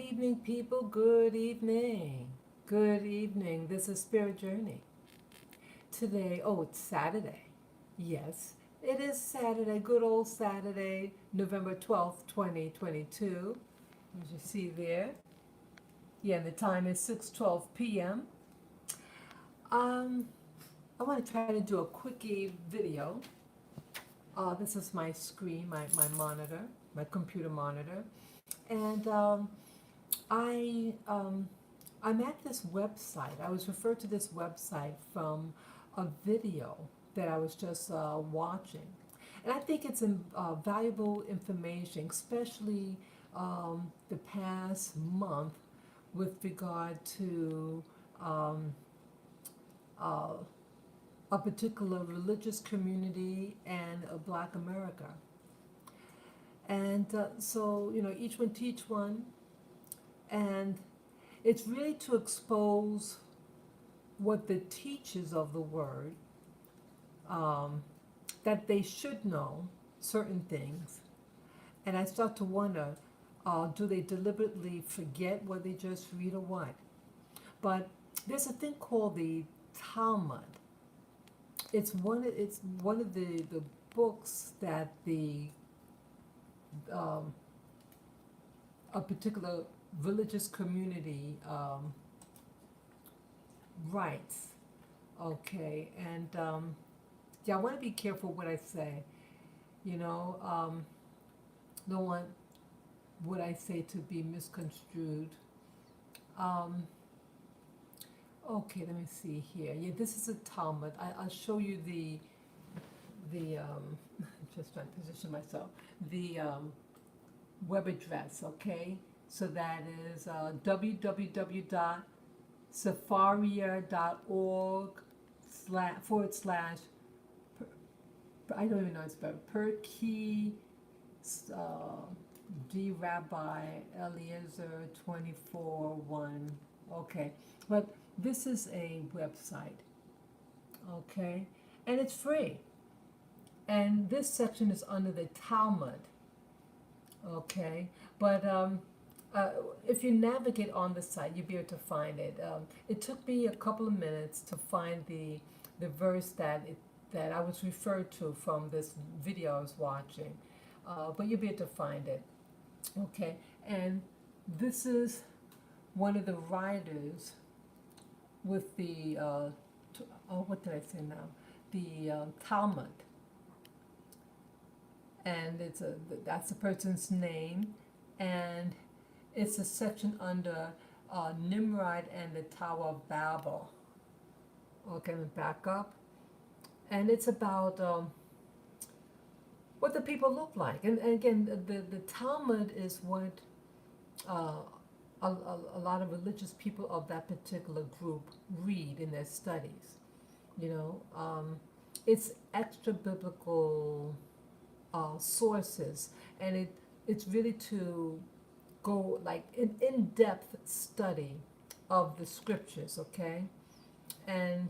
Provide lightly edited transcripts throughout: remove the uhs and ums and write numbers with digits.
evening, people. Good evening. Good evening. This is Spirit Journey. Today, it's Saturday. Yes, it is Saturday. Good old Saturday, November 12th, 2022. As you see there. Yeah, and the time is 6:12 p.m. Um, I want to try to do a quickie video. This is my screen, my monitor, my computer monitor. And I I'm at this website. I was referred to this website from a video that I was just watching, and I think it's valuable information, especially the past month with regard to um, uh, a particular religious community and Black America. And so, each one teach one, and it's really to expose what the teachers of the word, um, that they should know certain things. And I start to wonder, do they deliberately forget what they just read or what? But there's a thing called the Talmud. It's one of the books that the um, a particular religious community writes. Okay, and yeah, I want to be careful what I say. You know, don't want what I say to be misconstrued. Um, okay, let me see here. Yeah, this is a Talmud. I'll show you the just trying to position myself. The web address. Okay, so that is www.safaria.org / I don't even know it's spelled Perky uh, D Rabbi Eliezer 24:1. Okay, but this is a website. Okay, and it's free. And this section is under the Talmud. Okay, but uh, if you navigate on the site, you'll be able to find it. It took me a couple of minutes to find the verse that I was referred to from this video I was watching, but you'll be able to find it. Okay, and this is one of the writers with the what did I say now? The Talmud, and that's the person's name, and it's a section under Nimrod and the Tower of Babel. Okay, let me back up, and it's about what the people look like, and again, the Talmud is what uh, a lot of religious people of that particular group read in their studies. You know, it's extra biblical sources, and it's really to go like an in-depth study of the scriptures. Okay, and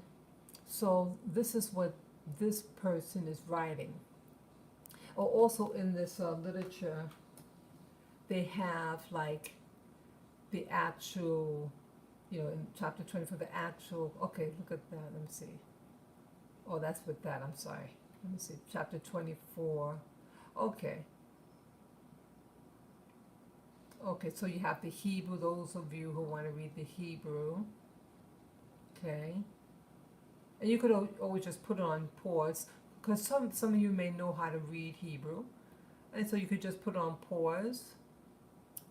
so this is what this person is writing. Also in this literature, they have like the actual, in chapter 24, the actual, okay, look at that, let me see. Oh, that's with that, I'm sorry. Let me see, chapter 24. Okay. Okay, so you have the Hebrew, those of you who want to read the Hebrew. Okay. And you could always just put it on pause, because some of you may know how to read Hebrew. And so you could just put it on pause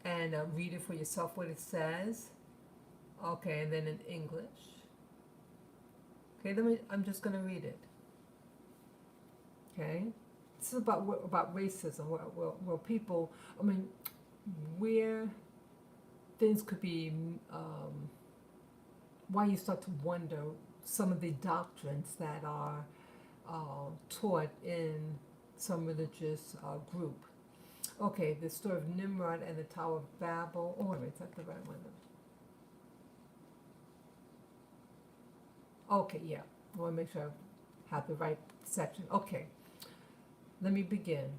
and read it for yourself what it says. Okay, and then in English. Okay, I'm just going to read it. Okay, this is about racism, where people, I mean, where things could be, why you start to wonder some of the doctrines that are taught in some religious group. Okay, the story of Nimrod and the Tower of Babel. Oh, wait, is that the right one? Okay, yeah. I want to make sure I have the right section. Okay, let me begin.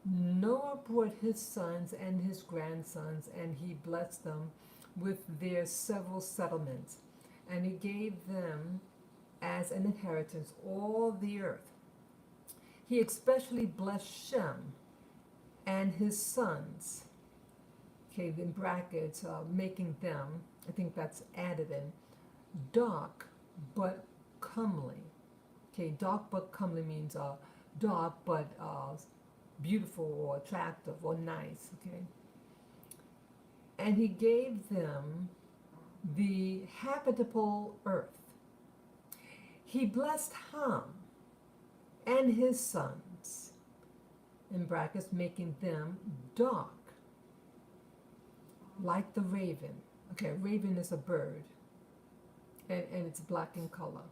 Noah brought his sons and his grandsons, and he blessed them with their several settlements, and he gave them as an inheritance all the earth. He especially blessed Shem and his sons, okay, in brackets, making them, I think that's added in, dark but comely. Okay, dark but comely means dark but beautiful or attractive or nice, okay? And he gave them the habitable earth. He blessed Ham and his sons, in brackets, making them dark, like the raven. Okay, raven is a bird, and it's black in color.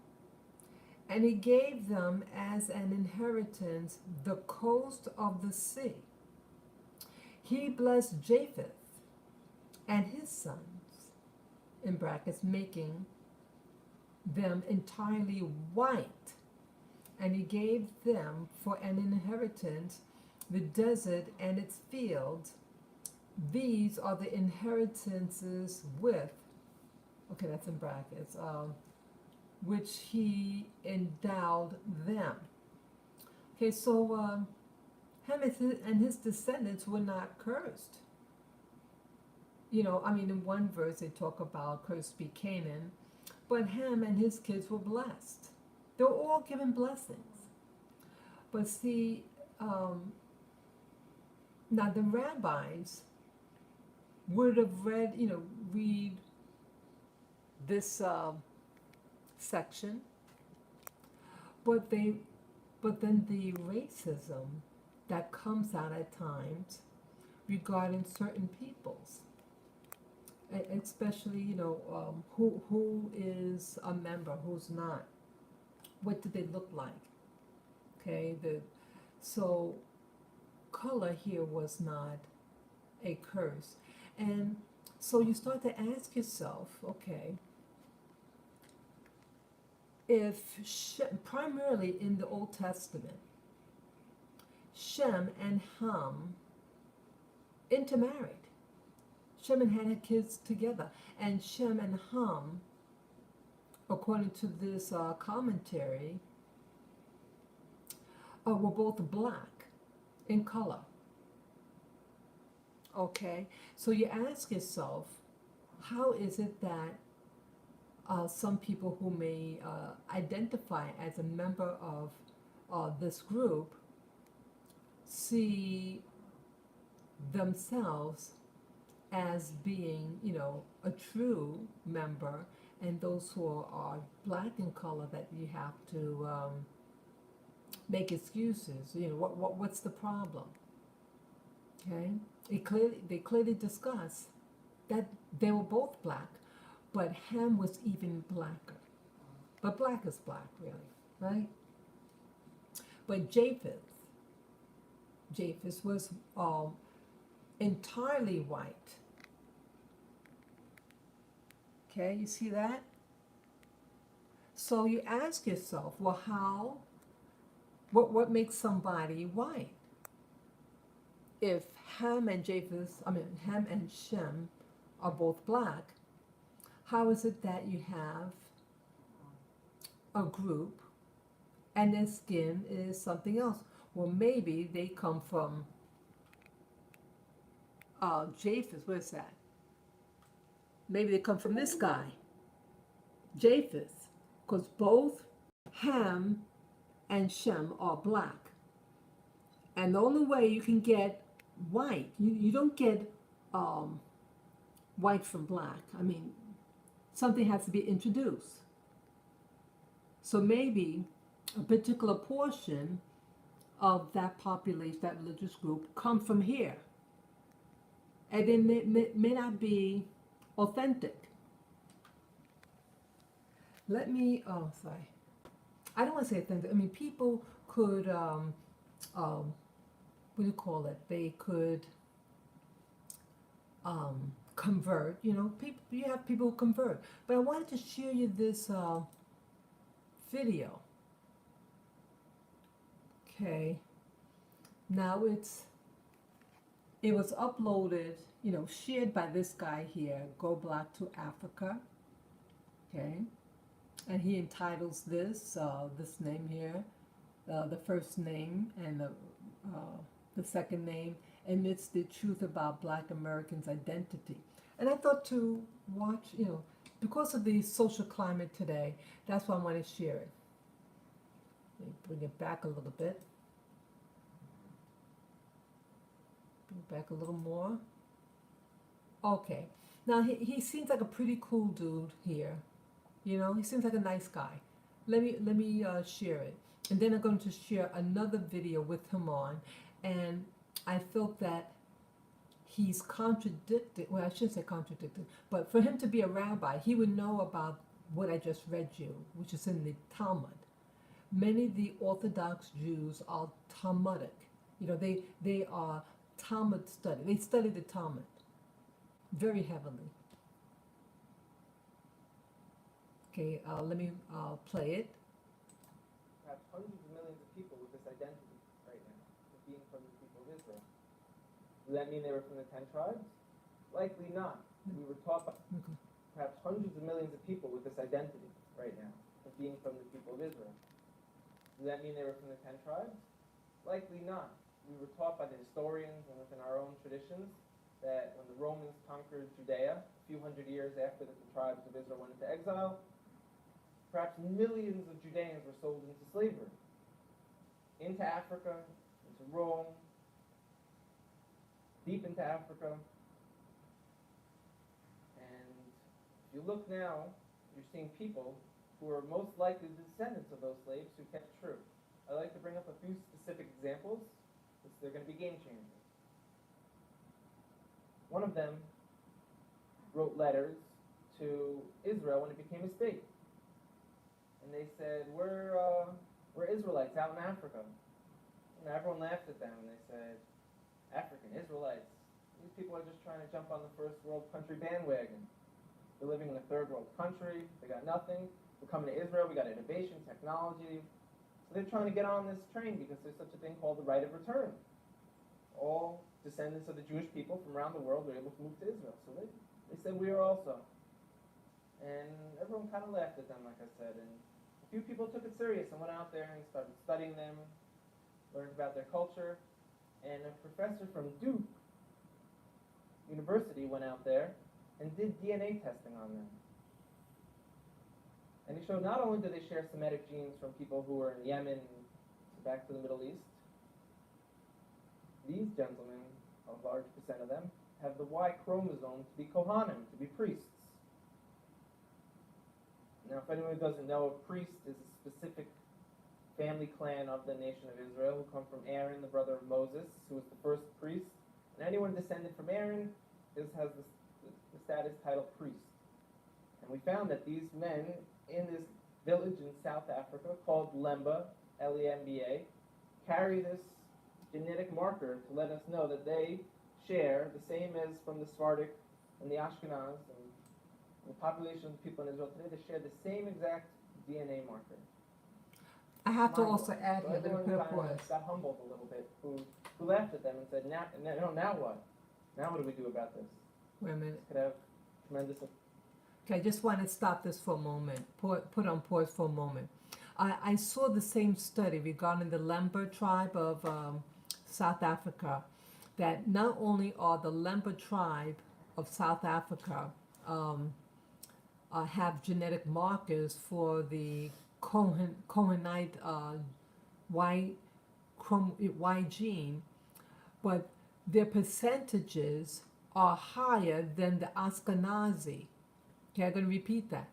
And he gave them as an inheritance the coast of the sea. He blessed Japheth and his sons, in brackets, making them entirely white. And he gave them for an inheritance the desert and its fields. These are the inheritances with, okay, that's in brackets, which he endowed them. Okay, so Ham and his descendants were not cursed. You know, I mean, in one verse they talk about cursed be Canaan, but Ham and his kids were blessed. They were all given blessings. But see, now the rabbis would have read this section, but then the racism that comes out at times regarding certain peoples, especially who is a member, who's not, what do they look like? Okay, so color here was not a curse, and so you start to ask yourself, okay, if primarily in the Old Testament, Shem and Ham intermarried. Shem and Ham had kids together, and Shem and Ham, according to this commentary, were both black in color. Okay, so you ask yourself, how is it that some people who may identify as a member of this group see themselves as being, a true member, and those who are black in color, that you have to make excuses. What's the problem? Okay, they clearly discuss that they were both black, but Ham was even blacker. But black is black, really, right? But Japheth was entirely white. Okay, you see that? So you ask yourself, well, what makes somebody white? If Ham and Shem are both black, how is it that you have a group and their skin is something else? Well, maybe they come from Japheth. What is that? Maybe they come from this guy, Japheth, because both Ham and Shem are black. And the only way you can get white, you don't get white from black. I mean, something has to be introduced. So maybe a particular portion of that population, that religious group, come from here. And it may not be authentic. Sorry. I don't want to say authentic. I mean, people could, what do you call it? They could convert. You have people who convert. But I wanted to share you this video. Okay. Now it's it was uploaded, shared by this guy here, Go Black to Africa. Okay, and he entitles this name here, the first name and the second name, amidst the truth about Black Americans' identity. And I thought to watch, because of the social climate today, that's why I want to share it. Let me bring it back a little bit. Bring it back a little more. Okay. Now he seems like a pretty cool dude here. He seems like a nice guy. Let me share it, and then I'm going to share another video with him on, and I felt that he's contradicted. Well, I shouldn't say contradicted, but for him to be a rabbi, he would know about what I just read you, which is in the Talmud. Many of the Orthodox Jews are Talmudic. They are Talmud study. They study the Talmud very heavily. Okay, let me play it. Perhaps hundreds of millions of people with this identity right now, of being from the people of Israel. Does that mean they were from the 10 tribes? Likely not. We were taught by perhaps hundreds of millions of people with this identity right now, of being from the people of Israel. Does that mean they were from the 10 tribes? Likely not. We were taught by the historians and within our own traditions that when the Romans conquered Judea, a few hundred years after the tribes of Israel went into exile, perhaps millions of Judeans were sold into slavery, into Africa, into Rome, deep into Africa. And if you look now, you're seeing people who are most likely the descendants of those slaves who kept true. I like to bring up a few specific examples, because they're going to be game changers. One of them wrote letters to Israel when it became a state. And they said, we're Israelites out in Africa. And everyone laughed at them, and they said, African Israelites, these people are just trying to jump on the first world country bandwagon. They're living in a third world country, they got nothing. We're coming to Israel, we got innovation, technology. So they're trying to get on this train because there's such a thing called the right of return. All descendants of the Jewish people from around the world were able to move to Israel. So they said we are also. And everyone kind of laughed at them, like I said. And a few people took it serious and went out there and started studying them, learned about their culture. And a professor from Duke University went out there and did DNA testing on them. And he showed not only do they share Semitic genes from people who were in Yemen back to the Middle East, these gentlemen, a large percent of them, have the Y chromosome to be Kohanim, to be priests. Now, if anyone doesn't know, a priest is a specific family clan of the nation of Israel who come from Aaron, the brother of Moses, who was the first priest. And anyone descended from Aaron has the status title priest. And we found that these men in this village in South Africa called Lemba, L-E-M-B-A, carry this genetic marker to let us know that they share the same as from the Sephardic and the Ashkenaz and the population of the people in Israel today. They share the same exact DNA marker. I have to also add So here, everyone let me kind put a of pause. got humbled a little bit, who laughed at them and said, now what? Now what do we do about this? Wait a minute. This could have tremendous. Okay, I just want to stop this for a moment, put on pause for a moment. I saw the same study regarding the Lemba tribe of South Africa, that not only are the Lemba tribe of South Africa have genetic markers for the Cohenite Y gene, but their percentages are higher than the Ashkenazi. Okay, I'm going to repeat that.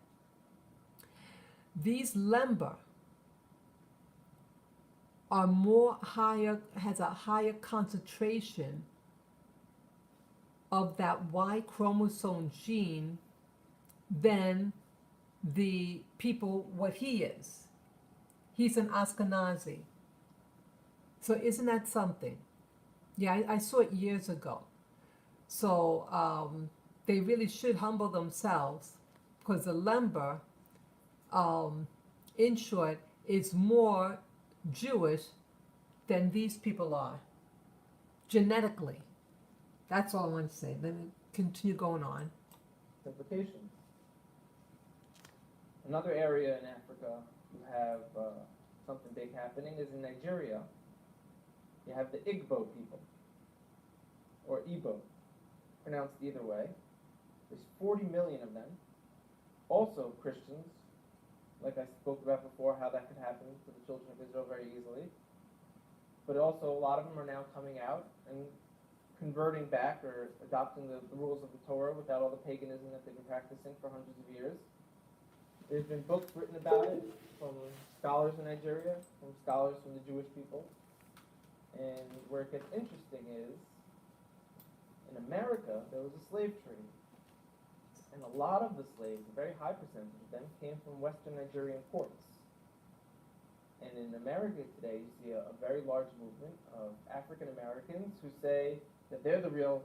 These Lemba has a higher concentration of that Y chromosome gene than the people, what he is. He's an Ashkenazi. So isn't that something? Yeah, I saw it years ago. So they really should humble themselves, because the Lemba, in short, is more Jewish than these people are, genetically. That's all I want to say. Let me continue going on. Implications. Another area in Africa you have something big happening is in Nigeria. You have the Igbo people, or Igbo, pronounced either way. There's 40 million of them. Also Christians, like I spoke about before, how that could happen to the children of Israel very easily. But also a lot of them are now coming out and converting back or adopting the rules of the Torah without all the paganism that they've been practicing for hundreds of years. There's been books written about it from scholars in Nigeria, from scholars from the Jewish people. And where it gets interesting is, in America, there was a slave trade. And a lot of the slaves, a very high percentage of them, came from Western Nigerian ports. And in America today, you see a very large movement of African Americans who say that they're the real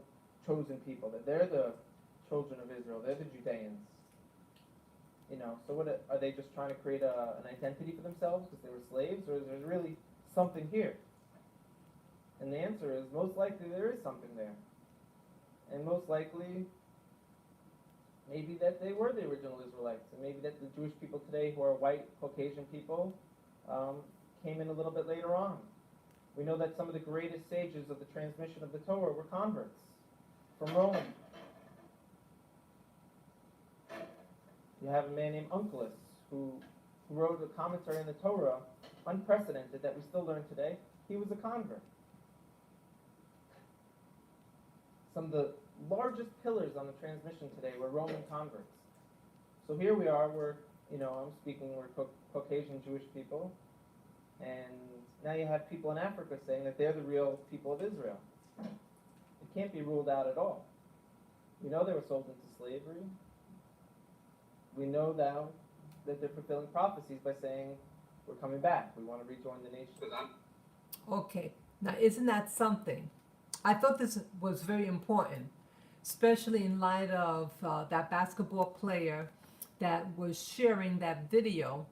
chosen people, that they're the children of Israel, they're the Judeans. You know, so what are they just trying to create an identity for themselves because they were slaves, or is there really something here? And the answer is most likely there is something there. And most likely, maybe that they were the original Israelites, and maybe that the Jewish people today who are white, Caucasian people came in a little bit later on. We know that some of the greatest sages of the transmission of the Torah were converts from Rome. You have a man named Onkelos who wrote a commentary on the Torah, unprecedented, that we still learn today. He was a convert. Some of the largest pillars on the transmission today were Roman converts. So here we are, we're Caucasian Jewish people, and now you have people in Africa saying that they're the real people of Israel. It can't be ruled out at all. We know they were sold into slavery. We know now that they're fulfilling prophecies by saying, we're coming back, we want to rejoin the nation. Okay, now isn't that something? I thought this was very important, especially in light of that basketball player that was sharing that video,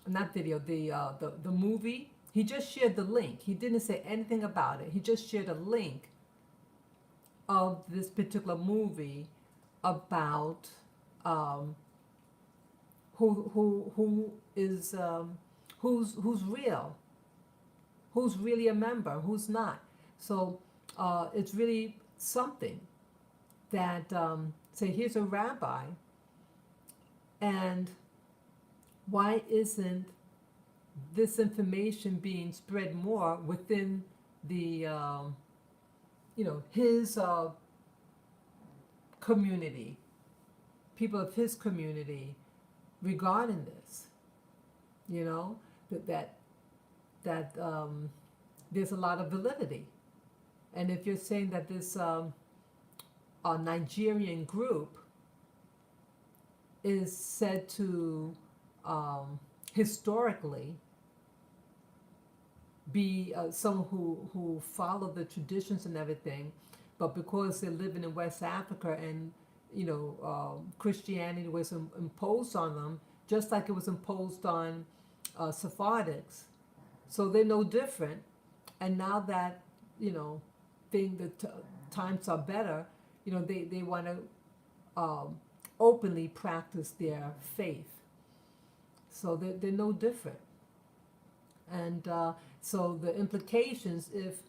not video, the movie. He just shared the link. He didn't say anything about it. He just shared a link of this particular movie about who is who's real, who's really a member, who's not. So it's really something that say here's a rabbi, and why isn't this information being spread more within the his community, people of his community, regarding this? That there's a lot of validity. And if you're saying that this Nigerian group is said to historically be someone who followed the traditions and everything, but because they're living in West Africa and Christianity was imposed on them, just like it was imposed on Sephardics. So they're no different. And now that times are better, they want to openly practice their faith. So they're no different. And so the implications, if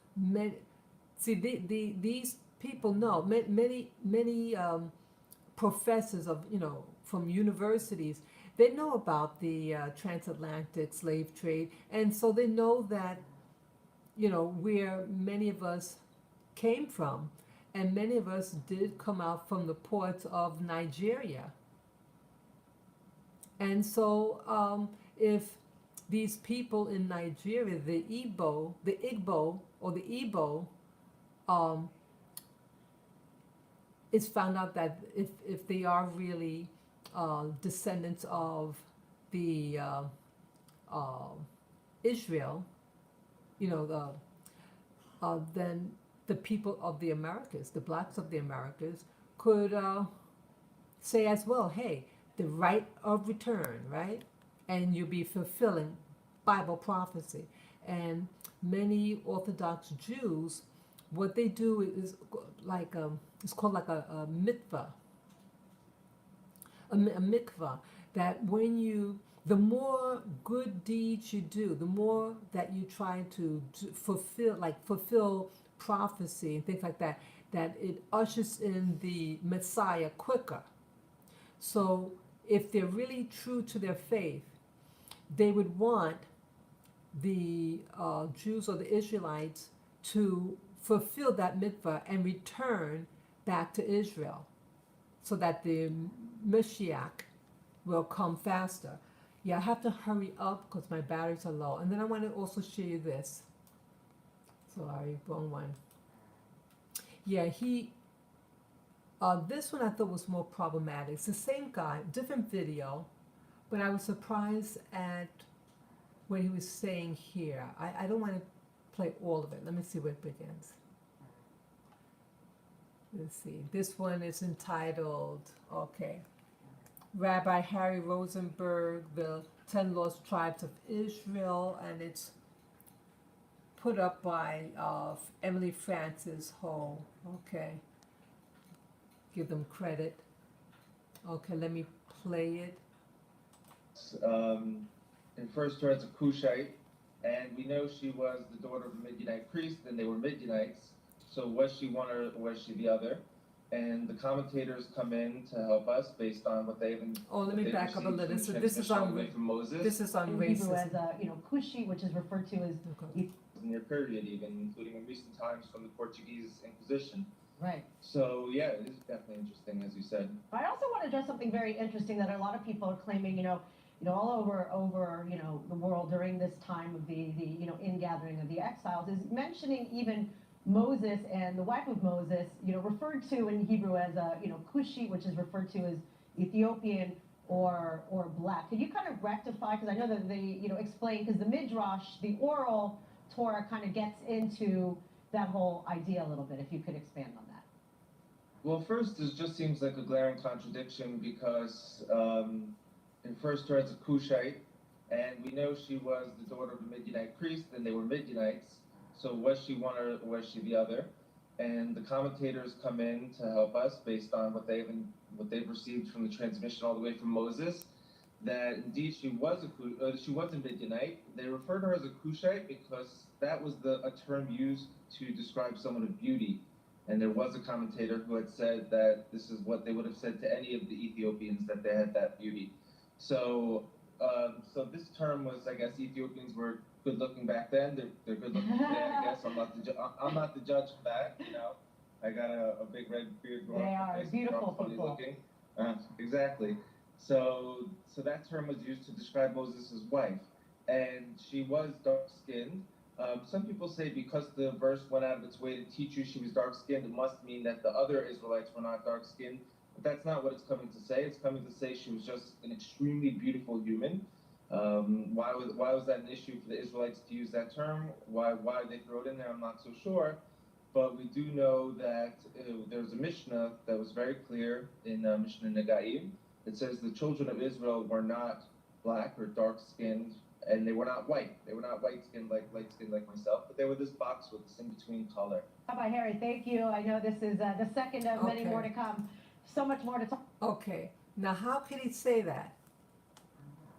these people know, many professors of from universities, they know about the transatlantic slave trade, and so they know that where many of us came from, and many of us did come out from the ports of Nigeria. And so if these people in Nigeria, the Igbo, it's found out that if they are really descendants of the Israel, then the people of the Americas, the blacks of the Americas, could say as well, hey, the right of return, right? And you'll be fulfilling Bible prophecy. And many Orthodox Jews what they do is like it's called like a mitzvah, a mikvah, that when you, the more good deeds you do, the more that you try to fulfill prophecy and things like that, that it ushers in the Messiah quicker. So if they're really true to their faith, they would want the Jews or the Israelites to fulfill that mitzvah and return back to Israel, so that the Mashiach will come faster. Yeah, I have to hurry up because my batteries are low. And then I want to also show you this. Sorry, wrong one. Yeah, this one I thought was more problematic. It's the same guy, different video, but I was surprised at what he was saying here. I don't want to play all of it. Let me see where it begins. Let's see. This one is entitled, okay, Rabbi Harry Rosenberg, The 10 Lost Tribes of Israel, and it's put up by Emily Francis Ho. Okay. Give them credit. Okay, let me play it. In first her as a Cushite, and we know she was the daughter of a Midianite priest, and they were Midianites. So was she one or was she the other? And the commentators come in to help us based on what they've. Oh, let me back up a little. So this is on Moses. This is on in racism. Hebrew as Cushi, which is referred to as Okay. In their period, even including in recent times from the Portuguese Inquisition. right. So yeah, it is definitely interesting, as you said. But I also want to address something very interesting that a lot of people are claiming, all over the world during this time of the ingathering of the exiles, is mentioning even Moses and the wife of Moses, referred to in Hebrew as Cushi, which is referred to as Ethiopian or black. Can you kind of rectify, because I know that they explain, because the Midrash, the oral Torah, kind of gets into that whole idea a little bit. If you could expand on that. Well, first, it just seems like a glaring contradiction because in first her as a Cushite, and we know she was the daughter of a Midianite priest, and they were Midianites. So was she one or was she the other? And the commentators come in to help us based on what they've received from the transmission all the way from Moses. That indeed she was a Midianite. They refer to her as a Cushite because that was a term used to describe someone of beauty. And there was a commentator who had said that this is what they would have said to any of the Ethiopians, that they had that beauty. So, so this term was, I guess, Ethiopians were good looking back then. They're good looking today, I guess. I'm not the judge of that. I got a big red beard. They are beautiful people. Looking. Exactly. So that term was used to describe Moses' wife, and she was dark-skinned. Some people say because the verse went out of its way to teach you she was dark-skinned, it must mean that the other Israelites were not dark-skinned. But that's not what it's coming to say. It's coming to say she was just an extremely beautiful human. Why was that an issue for the Israelites to use that term? Why did they throw it in there? I'm not so sure. But we do know that there's a Mishnah that was very clear in Mishnah Negaim. It says the children of Israel were not black or dark-skinned, and they were not white. They were not light-skinned like myself, but they were this box with this in-between color. Rabbi Harry, thank you. I know this is the second of many more to come. So much more to talk. Okay, now how can he say that?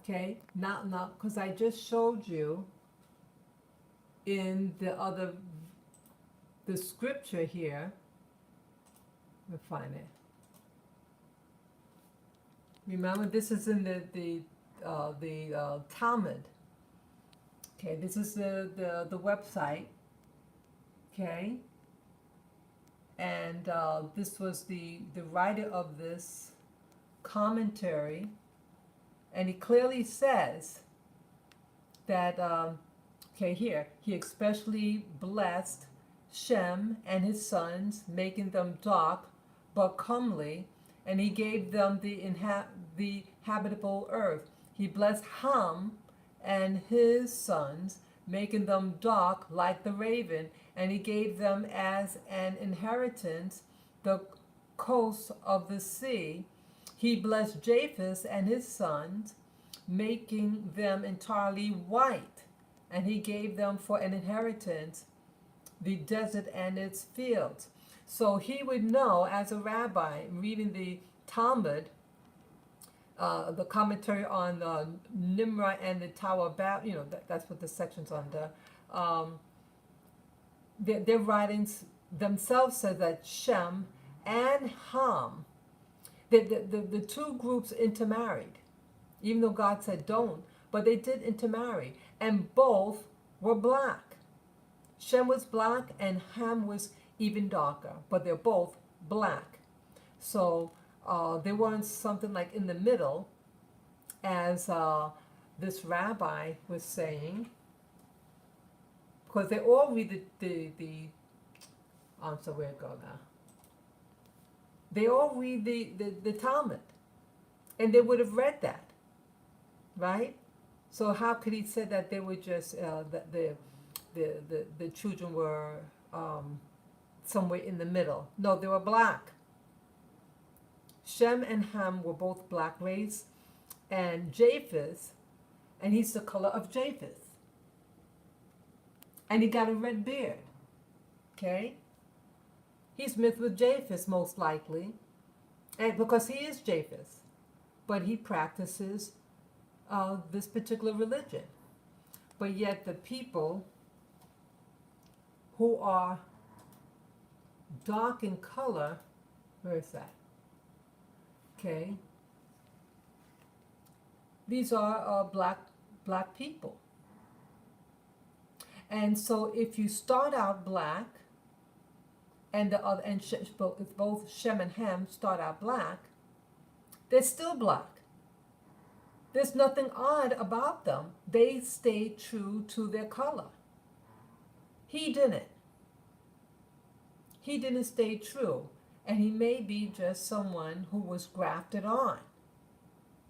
Okay, now, because I just showed you in the scripture here. Let me find it. Remember, this is in the Talmud. Okay, this is the website. Okay, and this was the writer of this commentary, and he clearly says that okay, here he especially blessed Shem and his sons, making them dark but comely, and he gave them the habitable earth. He blessed Ham and his sons, making them dark like the raven, and he gave them as an inheritance the coast of the sea. He blessed Japheth and his sons, making them entirely white, and he gave them for an inheritance the desert and its fields. So he would know, as a rabbi, reading the Talmud, the commentary on Nimrod and the Tower of Babel, that's what the section's under. Their writings themselves said that Shem and Ham, the two groups intermarried, even though God said don't, but they did intermarry, and both were black. Shem was black and Ham was even darker, but they're both black. So they weren't something like in the middle, as this rabbi was saying, because they all read the so where it go now? They all read the Talmud, and they would have read that, right? So how could he say that they were just the children were somewhere in the middle? No, they were black. Shem and Ham were both black race, and Japheth, and he's the color of Japheth, and he got a red beard. Okay, he's mixed with Japheth most likely, and because he is Japheth, but he practices this particular religion. But yet the people who are dark in color, where is that? Okay, these are black people. And so if you start out black, and the other, and both Shem and Ham start out black, they're still black. There's nothing odd about them. They stayed true to their color. He didn't. He didn't stay true. And he may be just someone who was grafted on.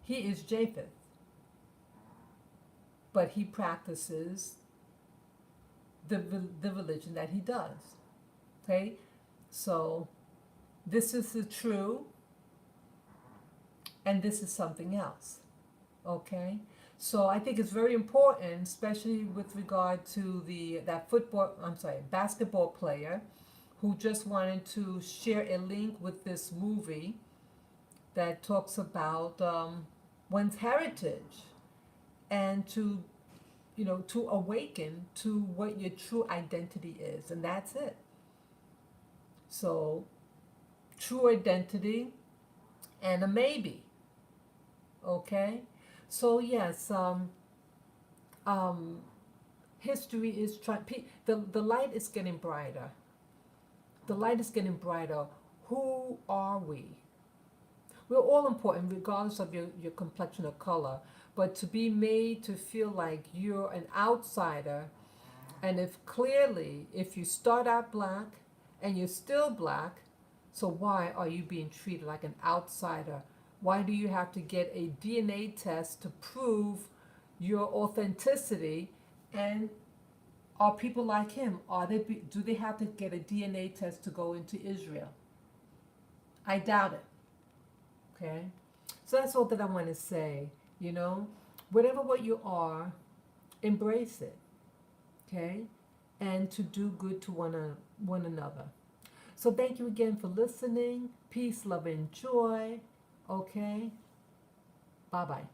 He is Japheth. But he practices the religion that he does. Okay? So this is the true, and this is something else. Okay? So I think it's very important, especially with regard to basketball player who just wanted to share a link with this movie that talks about one's heritage, and to awaken to what your true identity is, and that's it. So, true identity and a maybe. Okay? So yes, history is the light is getting brighter. The light is getting brighter. Who are we? We're all important regardless of your complexion or color, but to be made to feel like you're an outsider, and if you start out black and you're still black, so why are you being treated like an outsider? Why do you have to get a DNA test to prove your authenticity? And are people like him, do they have to get a DNA test to go into Israel? I doubt it. Okay? So that's all that I want to say. Whatever what you are, embrace it. Okay? And to do good to one another. So thank you again for listening. Peace, love, and joy. Okay? Bye-bye.